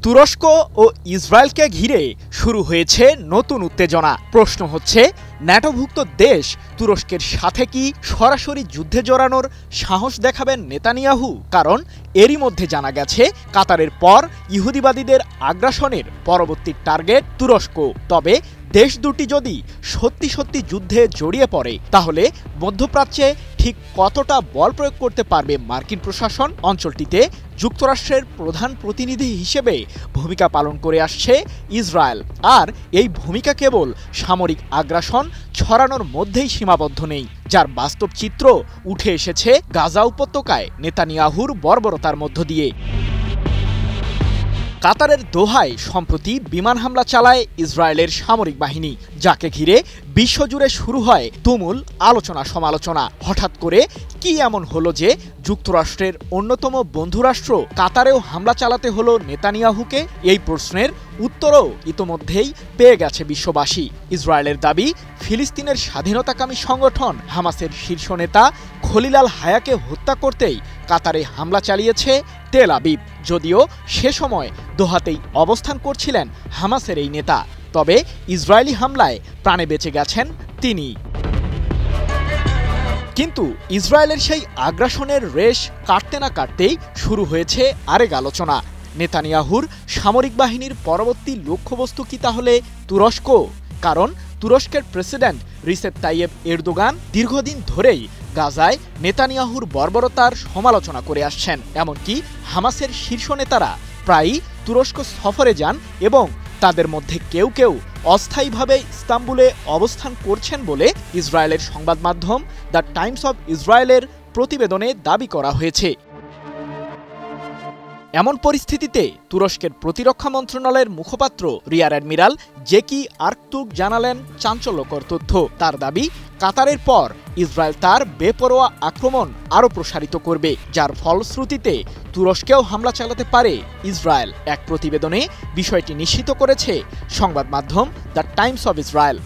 তুরস্ক ও ইসরায়েলকে ঘিরে শুরু হয়েছে নতুন উত্তেজনা। প্রশ্ন হচ্ছে, ন্যাটোভুক্ত দেশ তুরস্কের সাথে কি সরাসরি যুদ্ধে জড়ানোর সাহস দেখাবেন নেতানিয়াহু? কারণ এরই মধ্যে জানা গেছে কাতারের পর ইহুদিবাদীদের আগ্রাসনের পরবর্তী টার্গেট তুরস্ক। তবে দেশ দুটি যদি সত্যি সত্যি যুদ্ধে জড়িয়ে পড়ে তাহলে মধ্যপ্রাচ্যে ঠিক কতটা বল প্রয়োগ করতে পারবে মার্কিন প্রশাসন? অঞ্চলটিতে যুক্তরাষ্ট্রের প্রধান প্রতিনিধি হিসেবে ভূমিকা পালন করে আসছে ইসরায়েল, আর এই ভূমিকা কেবল সামরিক আগ্রাসন ছড়ানোর মধ্যেই সীমাবদ্ধ নেই, যার বাস্তব চিত্র উঠে এসেছে গাজা উপত্যকায় নেতানিয়াহুর বর্বরতার মধ্য দিয়ে। কাতারের দোহায় সম্প্রতি বিমান হামলা চালায় ইসরায়েলের সামরিক বাহিনী, যাকে ঘিরে বিশ্বজুড়ে শুরু হয় তুমুল আলোচনা সমালোচনা। হঠাৎ করে কি এমন হলো যে যুক্তরাষ্ট্রের অন্যতম বন্ধুরাষ্ট্র কাতারেও হামলা চালাতে হলো নেতানিয়াহুকে? এই প্রশ্নের উত্তরও ইতোমধ্যেই পেয়ে গেছে বিশ্ববাসী। ইসরায়েলের দাবি, ফিলিস্তিনের স্বাধীনতাকামী সংগঠন হামাসের শীর্ষ নেতা খলিল আল হায়াকে হত্যা করতেই কাতারে হামলা চালিয়েছে তেল আবিব। যদিও সে সময় দোহাতেই অবস্থান করছিলেন হামাসের এই নেতা, তবে ইসরায়েলি হামলায় প্রাণে বেঁচে গেছেন তিনি। কিন্তু ইসরায়েলের সেই আগ্রাসনের রেশ কাটতে না কাটতেই শুরু হয়েছে আরেক আলোচনা। নেতানিয়াহুর সামরিক বাহিনীর পরবর্তী লক্ষ্যবস্তু কি তাহলে তুরস্ক? কারণ তুরস্কের প্রেসিডেন্ট রিসেপ তাইয়েব এরদোগান দীর্ঘদিন ধরেই গাজায় নেতানিয়াহুর বর্বরতার সমালোচনা করে আসছেন। এমনকি হামাসের শীর্ষ নেতারা প্রায়ই তুরস্ক সফরে যান এবং তাদের মধ্যে কেউ কেউ অস্থায়ীভাবে ইস্তাম্বুলে অবস্থান করছেন বলে ইসরায়েলের সংবাদ মাধ্যম দ্য টাইমস অব ইসরায়েলের প্রতিবেদনে দাবি করা হয়েছে। এমন পরিস্থিতিতে তুরস্কের প্রতিরক্ষা মন্ত্রণালয়ের মুখপাত্র রিয়ার অ্যাডমিরাল জেকি আর্কতুক জানালেন চাঞ্চল্যকর তথ্য। তার দাবি, কাতারের পর ইসরায়েল তার বেপরোয়া আক্রমণ আরও প্রসারিত করবে, যার ফলশ্রুতিতে তুরস্কেও হামলা চালাতে পারে ইসরায়েল। এক প্রতিবেদনে বিষয়টি নিশ্চিত করেছে সংবাদ মাধ্যম দ্য টাইমস অব ইসরায়েল।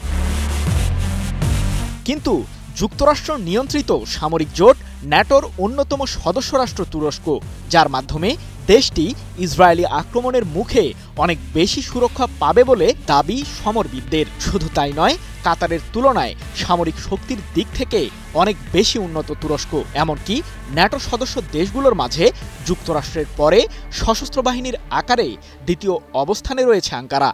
কিন্তু যুক্তরাষ্ট্র নিয়ন্ত্রিত সামরিক জোট ন্যাটোর অন্যতম সদস্য রাষ্ট্র তুরস্ক, যার মাধ্যমে দেশটি ইসরায়েলি আক্রমণের মুখে অনেক বেশি সুরক্ষা পাবে বলে দাবি সমরবিদদের। শুধু তাই নয়, কাতারের তুলনায় সামরিক শক্তির দিক থেকে অনেক বেশি উন্নত তুরস্ক। এমনকি ন্যাটো সদস্য দেশগুলোর মাঝে যুক্তরাষ্ট্রের পরে সশস্ত্র বাহিনীর আকারে দ্বিতীয় অবস্থানে রয়েছে আঙ্কারা।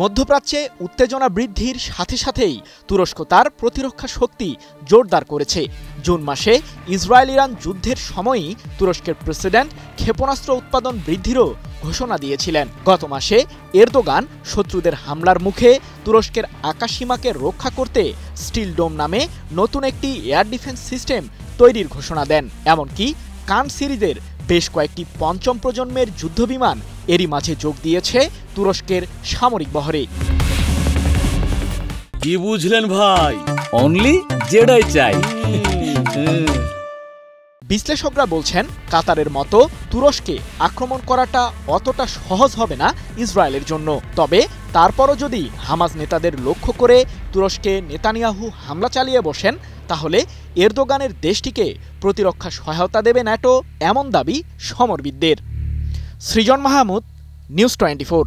মধ্যপ্রাচ্যে উত্তেজনা বৃদ্ধির সাথে সাথেই তুরস্ক তার প্রতিরক্ষা শক্তি জোরদার করেছে। জুন মাসে ইসরায়েল ইরান যুদ্ধের সময়ই তুরস্কের প্রেসিডেন্ট ক্ষেপণাস্ত্র উৎপাদন বৃদ্ধিরও ঘোষণা দিয়েছিলেন। গত মাসে এরদোগান শত্রুদের হামলার মুখে তুরস্কের আকাশসীমাকে রক্ষা করতে স্টিল ডোম নামে নতুন একটি এয়ার ডিফেন্স সিস্টেম তৈরির ঘোষণা দেন। এমনকি কান সিরিজের বেশ কয়েকটি পঞ্চম প্রজন্মের যুদ্ধবিমান এরই মাঝে যোগ দিয়েছে তুরস্কের সামরিক বহরে। কি বুঝলেন ভাই? অনলি জেডাই চাই। বিশ্লেষকরা বলছেন, কাতারের মতো তুরস্কে আক্রমণ করাটা অতটা সহজ হবে না ইসরায়েলের জন্য। তবে তারপরও যদি হামাস নেতাদের লক্ষ্য করে তুরস্কে নেতানিয়াহু হামলা চালিয়ে বসেন, তাহলে এরদোগানের দেশটিকে প্রতিরক্ষা সহায়তা দেবে ন্যাটো, এমন দাবি সমরবিদদের। সৃজন মাহমুদ, নিউজ 24।